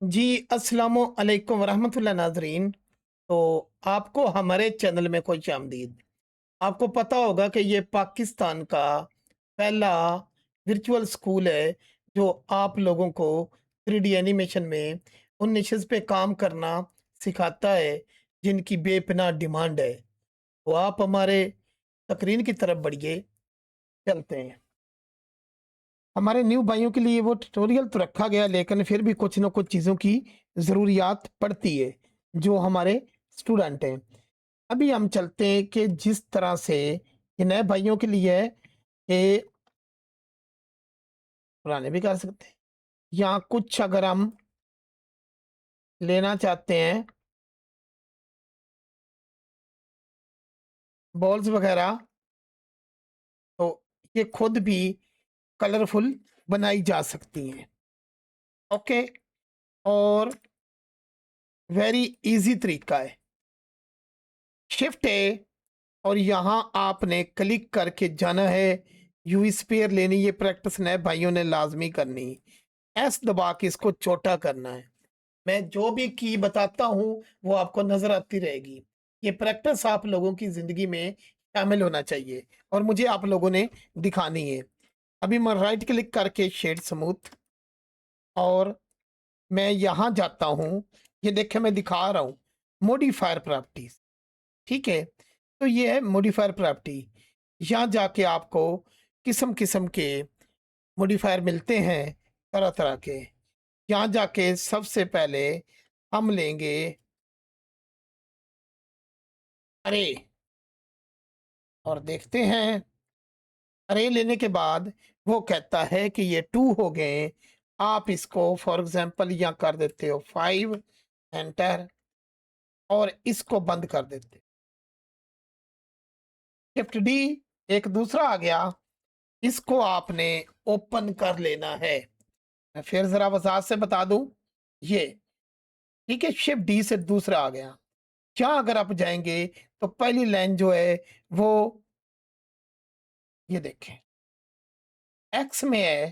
जी, अस्सलामु अलैकुम वरहमतुल्लाह नाज़रीन। तो आपको हमारे चैनल में खुश-आमदीद। आपको पता होगा कि ये पाकिस्तान का पहला वर्चुअल स्कूल है, जो आप लोगों को 3D एनिमेशन में उन निशेज़ पे काम करना सिखाता है, जिनकी बेपनाह डिमांड है। तो आप हमारे तकरीन की तरफ बढ़िए, चलते हैं। हमारे न्यू भाइयों के लिए वो ट्यूटोरियल तो रखा गया, लेकिन फिर भी कुछ ना कुछ चीज़ों की ज़रूरियात पड़ती है, जो हमारे स्टूडेंट हैं। अभी हम चलते हैं कि जिस तरह से ये नए भाइयों के लिए है कि पुराने भी कर सकते हैं, या कुछ अगर हम लेना चाहते हैं बॉल्स वगैरह, तो ये खुद भी कलरफुल बनाई जा सकती हैं। ओके। और वेरी इजी तरीका है। शिफ्ट है और यहाँ आपने क्लिक करके जाना है, यूवी स्पेयर लेनी। ये प्रैक्टिस नए भाइयों ने लाजमी करनी। एस दबा के इसको छोटा करना है। मैं जो भी की बताता हूँ वो आपको नजर आती रहेगी। ये प्रैक्टिस आप लोगों की जिंदगी में शामिल होना चाहिए और मुझे आप लोगों ने दिखानी है। अभी मैं राइट क्लिक करके शेड स्मूथ, और मैं यहाँ जाता हूँ। ये देखे मैं दिखा रहा हूँ मॉडिफायर प्रॉपर्टीज। ठीक है, तो ये है मॉडिफायर प्रॉपर्टी। यहाँ जाके आपको किस्म किस्म के मॉडिफायर मिलते हैं, तरह तरह के। यहाँ जाके सबसे पहले हम लेंगे अरे, और देखते हैं। अरे लेने के बाद वो कहता है कि ये 2 हो गए। आप इसको फॉर एग्जांपल यहाँ कर देते हो 5, एंटर, और इसको बंद कर देते। शिफ्ट डी, एक दूसरा आ गया। इसको आपने ओपन कर लेना है। मैं फिर जरा वजाहत से बता दूं, ये ठीक है। शिफ्ट डी से दूसरा आ गया। क्या अगर आप जाएंगे तो पहली लाइन जो है वो, ये देखें, एक्स में है।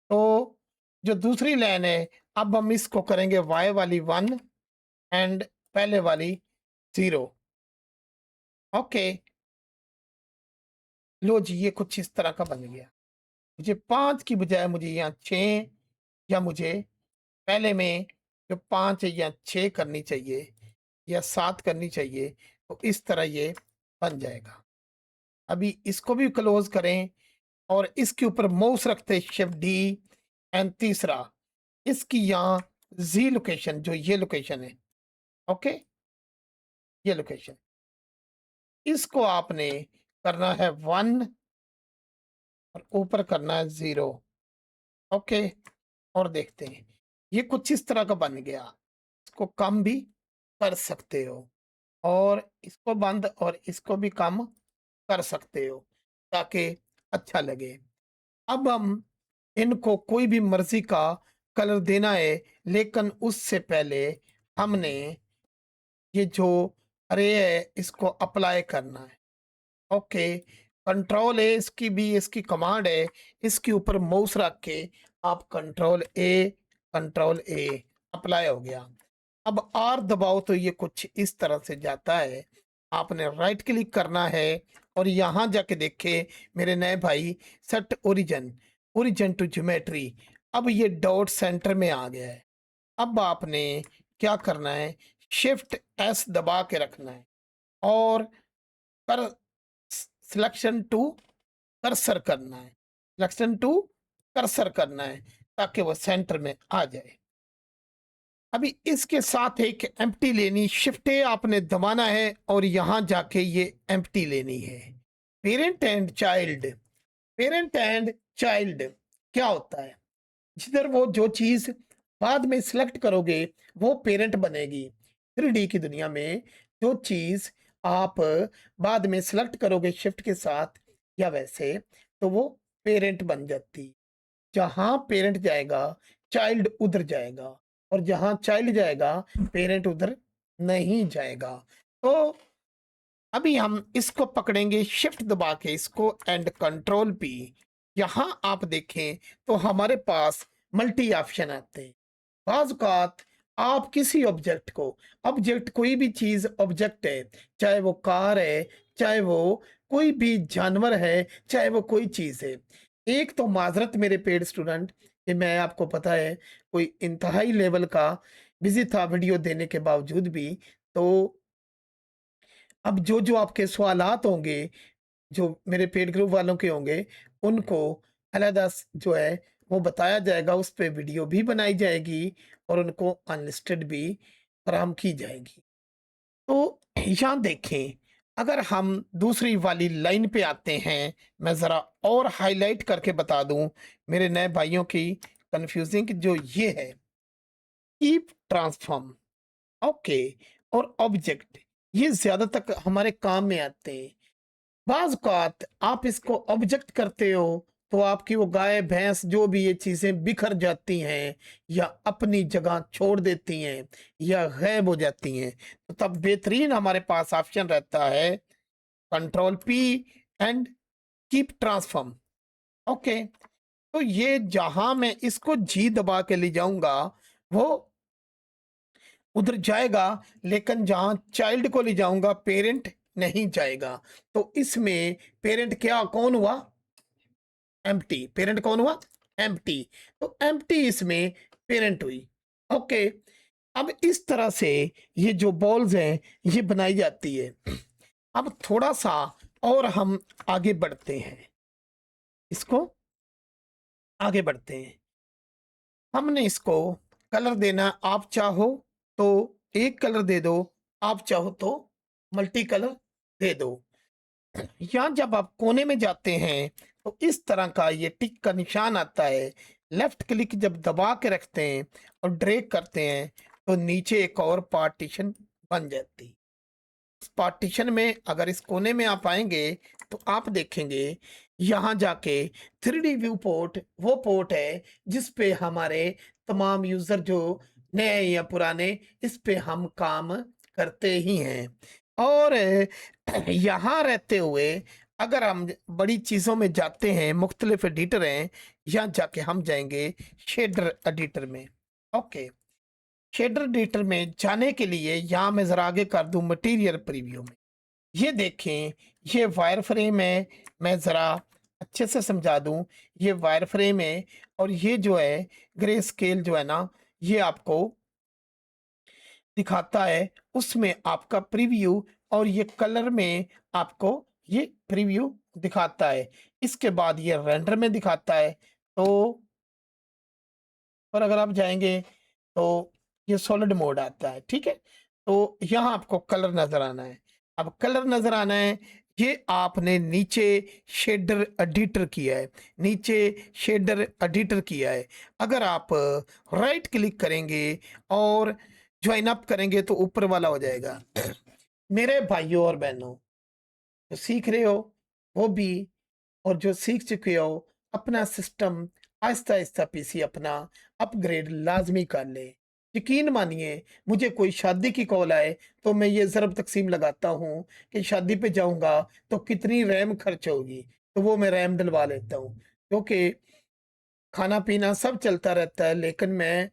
तो जो दूसरी लाइन है, अब हम इसको करेंगे वाई वाली 1 एंड पहले वाली 0। ओके, लो जी, ये कुछ इस तरह का बन गया। मुझे 5 की बजाय मुझे यहाँ 6, या मुझे पहले में जो 5 है या 6 करनी चाहिए, या 7 करनी चाहिए। तो इस तरह ये बन जाएगा। अभी इसको भी क्लोज करें और इसके ऊपर माउस रखते शिफ्ट डी, एंड तीसरा इसकी यहाँ जी लोकेशन, जो ये लोकेशन है, ओके, ये लोकेशन, इसको आपने करना है 1 और ऊपर करना है 0। ओके, और देखते हैं ये कुछ इस तरह का बन गया। इसको कम भी कर सकते हो, और इसको बंद और इसको भी कम कर सकते हो, ताकि अच्छा लगे। अब हम इनको कोई भी मर्जी का कलर देना है, लेकिन उससे पहले हमने ये जो अरे है इसको अप्लाई करना है। ओके, कंट्रोल ए इसकी भी इसकी कमांड है। इसके ऊपर माउस रख के आप कंट्रोल ए, अप्लाई हो गया। अब आर दबाओ तो ये कुछ इस तरह से जाता है। आपने राइट क्लिक करना है और यहाँ जाके देखे मेरे नए भाई, set origin, origin to geometry. अब ये डॉट सेंटर में आ गया है। अब आपने क्या करना है, शिफ्ट एस दबा के रखना है और कर सिलेक्शन टू कर्सर करना है, सिलेक्शन टू कर्सर करना है, ताकि वो सेंटर में आ जाए। अभी इसके साथ एक एम्प्टी लेनी, शिफ्ट ए आपने दबाना है और यहां जाके ये एम्प्टी लेनी है। Parent and child, parent and child क्या होता है, जिधर वो जो चीज बाद में सिलेक्ट करोगे वो पेरेंट बनेगी। 3D की दुनिया में जो चीज आप बाद में सिलेक्ट करोगे शिफ्ट के साथ या वैसे, तो वो पेरेंट बन जाती। जहां पेरेंट जाएगा चाइल्ड उधर जाएगा, और जहां चाइल्ड जाएगा पेरेंट उधर नहीं जाएगा। तो अभी हम इसको पकड़ेंगे शिफ्ट दबा के इसको, एंड कंट्रोल पी। यहां आप देखें तो हमारे पास मल्टी ऑप्शन आते हैं। बाज़ औक़ात आप किसी ऑब्जेक्ट कोई भी चीज़ ऑब्जेक्ट है, चाहे वो कार है, चाहे वो कोई भी जानवर है, चाहे वो कोई चीज़ है। एक तो माज़रत मेरे पेड स्टूडेंट कि मैं आपको पता है कोई इंतहाई लेवल का बिज़ी था वीडियो देने के बावजूद भी, तो अब जो-जो आपके सवालात होंगे, जो मेरे पेड ग्रुप वालों के होंगे, उनको अलहदा जो है वो बताया जाएगा, उस पे वीडियो भी बनाई जाएगी और उनको अनलिस्टेड भी फराहम की जाएगी। तो यहाँ देखें, अगर हम दूसरी वाली लाइन पे आते हैं, मैं ज़रा और हाइलाइट करके बता दूँ मेरे नए भाइयों की कन्फ्यूज़िंग जो ये है, कीप ट्रांसफॉर्म, ओके, और ऑब्जेक्ट, ये ज़्यादा तक हमारे काम में आते हैं। बाज़ औक़ात आप इसको ऑब्जेक्ट करते हो, तो आपकी वो गाय, भैंस जो भी ये चीज़ें बिखर जाती हैं या अपनी जगह छोड़ देती हैं या गायब हो जाती हैं। तो तब बेहतरीन हमारे पास ऑप्शन रहता है control P and keep transform, okay. तो ये जहाँ मैं इसको जी दबा के ले जाऊँगा, वो उधर जाएगा, लेकिन जहाँ चाइल्ड को ले जाऊँगा, पेरेंट नहीं जाएगा। तो इसमें पेरेंट क्या कौन हुआ? एम्प्टी। पेरेंट कौन हुआ? एम्प्टी। तो एम्प्टी इसमें पेरेंट हुई। ओके। अब इस तरह से ये जो बॉल्स हैं, ये बनाई जाती है। अब थोड़ा-सा और हम आगे बढ़ते हैं। इसको आगे बढ़ते हैं। हमने इसको कलर देना, आप चाहो तो एक कलर दे दो, आप चाहो तो मल्टी कलर दे दो। यहाँ जब आप कोने में जाते हैं, तो इस तरह का ये टिक का निशान आता है। लेफ्ट क्लिक जब दबा के रखते हैं और ड्रैग करते हैं, तो नीचे एक और पार्टीशन बन जाती है। इस पार्टीशन में अगर इस कोने में आप आएँगे, तो आप देखेंगे यहाँ जाके 3D व्यू पोर्ट वो पोर्ट है जिस पे हमारे तमाम यूज़र जो नए या पुराने, इस पे हम काम करते ही हैं। और यहाँ रहते हुए अगर हम बड़ी चीज़ों में जाते हैं, मुख्तलिफ एडिटर हैं, यहाँ जाके हम जाएँगे शेडर एडिटर में। ओके। शेडर एडिटर में जाने के लिए यहाँ मैं ज़रा आगे कर दूँ मटीरियल प्रीव्यू में। ये देखें, ये वायरफ्रेम है, मैं ज़रा अच्छे से समझा दूँ, ये वायरफ्रेम है और ये जो है ग्रे स्केल जो है ना, ये आपको दिखाता है, उसमें आपका प्रीव्यू और ये कलर में आपको ये प्रीव्यू दिखाता है। इसके बाद ये रेंडर में दिखाता है, तो और अगर आप जाएँगे तो ये सॉलिड मोड आता है, ठीक है? तो यहाँ आपको कलर नज़र आना है। अब कलर नज़र आना है, ये आपने नीचे शेडर एडिटर किया है, नीचे शेडर एडिटर किया है। अगर आप राइट क्लिक करेंगे और जॉइन अप करेंगे तो ऊपर वाला हो जाएगा। मेरे भाइयों और बहनों, जो सीख रहे हो वो भी, और जो सीख चुके हो, अपना सिस्टम आहिस्ता-आहिस्ता पीसी अपना अपग्रेड लाज़मी कर लें। यकीन मानिए, मुझे कोई शादी की कॉल आए तो मैं ये ज़रब तक़सीम लगाता हूँ कि शादी पे जाऊँगा तो कितनी रैम खर्च होगी, तो वो मैं रैम डलवा लेता हूँ। क्योंकि खाना-पीना सब चलता रहता है, लेकिन मैं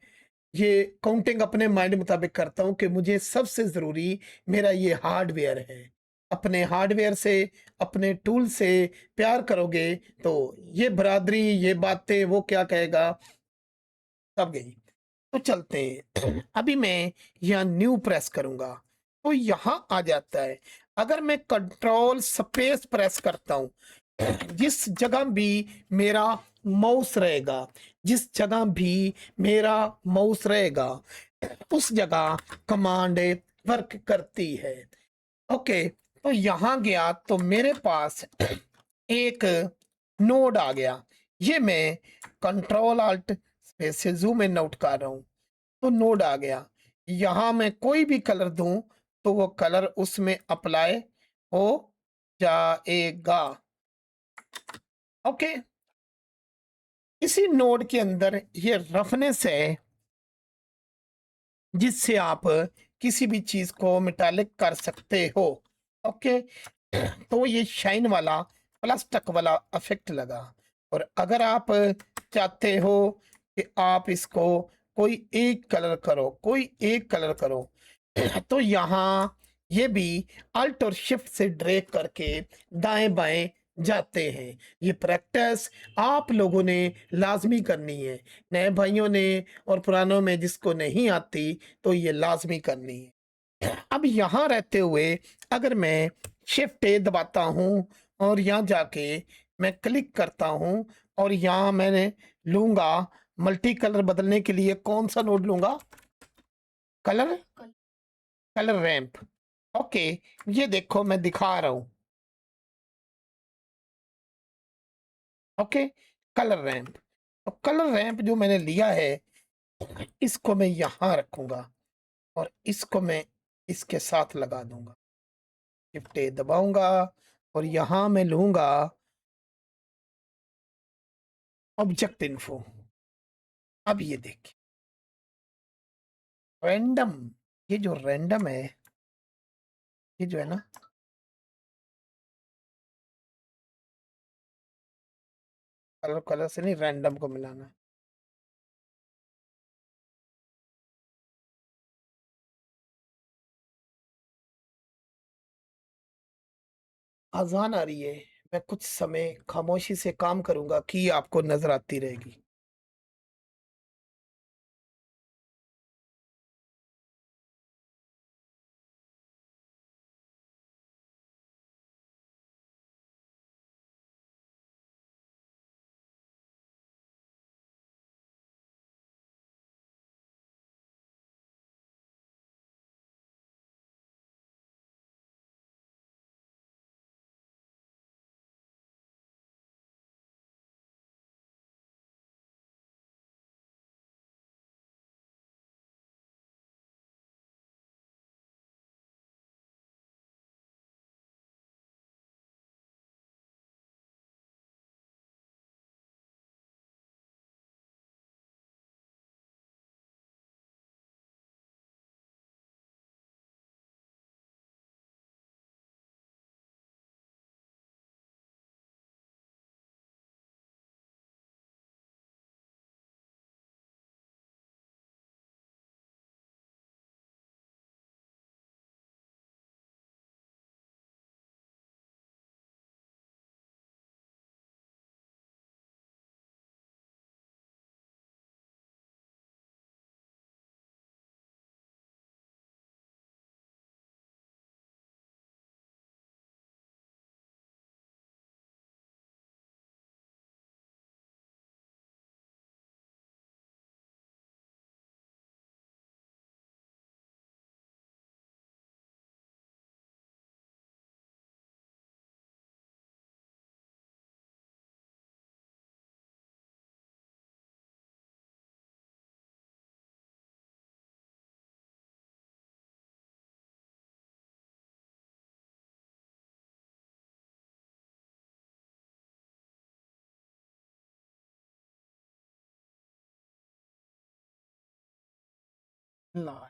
ये काउंटिंग अपने माइंड मुताबिक करता हूँ कि मुझे सबसे ज़रूरी मेरा ये हार्डवेयर है। अपने हार्डवेयर से, अपने टूल से प्यार करोगे तो ये बिरादरी, ये बातें, वो क्या कहेगा, सब गई। तो चलते हैं। अभी मैं यहाँ न्यू प्रेस करूँगा, तो यहाँ आ जाता है। अगर मैं कंट्रोल स्पेस प्रेस करता हूँ, जिस जगह भी मेरा माउस रहेगा, जिस जगह भी मेरा माउस रहेगा, उस जगह कमांड वर्क करती है। ओके, तो यहाँ गया तो मेरे पास एक नोड आ गया। ये मैं कंट्रोल अल्ट स्पेस से ज़ूम इन आउट कर रहा हूँ, तो नोड आ गया। यहाँ मैं कोई भी कलर दूँ, तो वो कलर उसमें अप्लाई हो जाएगा। ओके, इसी नोड के अंदर ये रफनेस है, जिससे आप किसी भी चीज़ को मेटालिक कर सकते हो। ओके, तो ये शाइन वाला प्लस टक वाला इफ़ेक्ट लगा। और अगर आप चाहते हो कि आप इसको कोई एक कलर करो, कोई एक कलर करो। तो यहाँ ये भी अल्ट और शिफ्ट से ड्रैग करके दाएँ-बाएँ जाते हैं। ये प्रैक्टिस आप लोगों ने लाज़मी करनी है। नए भाइयों ने और पुरानों में जिसको नहीं आती, तो ये लाज़मी करनी है। अब यहाँ रहते हुए अगर मैं शिफ्ट ए दबाता हूँ और यहाँ जाके मैं क्लिक करता हूँ और यहाँ मैंने लूँगा मल्टी कलर बदलने के लिए कौन-सा नोड लूँगा? Colour colour ramp. ओके, ये देखो मैं दिखा रहा हूँ। Okay, colour ramp. तो कलर रैंप जो मैंने लिया है, इसको मैं यहाँ रखूँगा और इसको मैं इसके साथ लगा दूँगा। शिफ्ट ए दबाऊँगा और यहाँ मैं लूँगा ऑब्जेक्ट इन्फो। अब ये देखिए, रैंडम, ये जो रैंडम है, ये जो है ना, कलर कलर से नहीं, रैंडम को मिलाना है। अज़ान आ रही है, मैं कुछ समय खामोशी से काम करूँगा कि आपको नज़र आती रहेगी। लाल।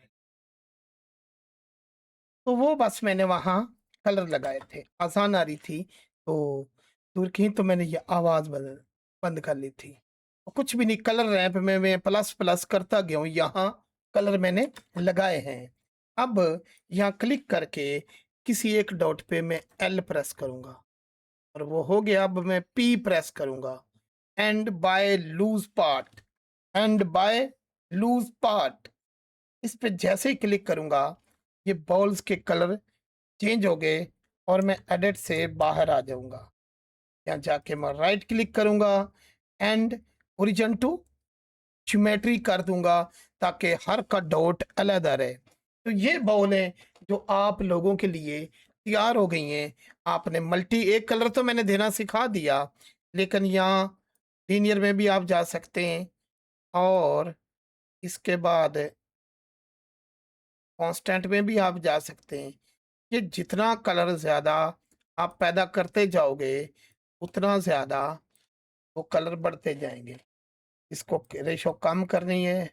तो वो बस मैंने वहाँ कलर लगाए थे, अज़ान आ रही थी, तो दूर की तो मैंने ये आवाज़ बदल बंद कर ली थी। कुछ भी नहीं, कलर रैंप में मैं प्लस-प्लस करता गया हूँ, यहाँ कलर मैंने लगाए हैं। अब यहाँ क्लिक करके किसी एक डॉट पे मैं एल प्रेस करूँगा और वो हो गया। अब मैं पी प्रेस करूँगा, and by loose part, and by loose part. इस पे जैसे ही क्लिक करूँगा, ये बॉल्स के कलर चेंज हो गए और मैं एडिट से बाहर आ जाऊँगा। यहाँ जाके मैं राइट क्लिक करूँगा एंड ओरिजिन टू ज्योमेट्री कर दूँगा ताकि हर का डॉट अलग-अलग रहे। तो ये बॉलें जो आप लोगों के लिए तैयार हो गई हैं। आपने मल्टी एक कलर तो मैंने देना सिखा दिया, लेकिन यहाँ लीनियर में भी आप जा सकते हैं और इसके बाद कांस्टेंट में भी आप जा सकते हैं। ये जितना कलर ज़्यादा आप पैदा करते जाओगे, उतना ज़्यादा वो कलर बढ़ते जाएँगे। इसको रेशो कम करनी है,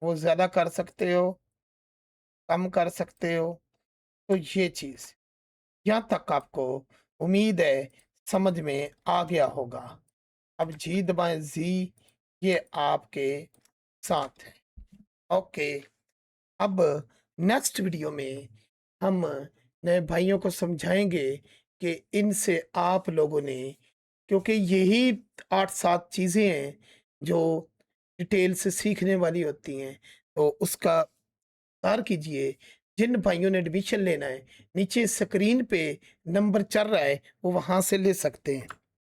वो ज़्यादा कर सकते हो, कम कर सकते हो। तो ये चीज़, यहाँ तक आपको उम्मीद है समझ में आ गया होगा। अब जी दबाएँ, जी, ये आपके साथ है। ओके, अब नेक्स्ट वीडियो में हम नए भाइयों को समझाएँगे कि इनसे आप लोगों ने, क्योंकि यही 8-7 चीज़ें हैं जो डिटेल से सीखने वाली होती हैं, तो उसका इंतज़ार कीजिए। जिन भाइयों ने एडमिशन लेना है, नीचे स्क्रीन पे नंबर चल रहा है, वो वहाँ से ले सकते हैं।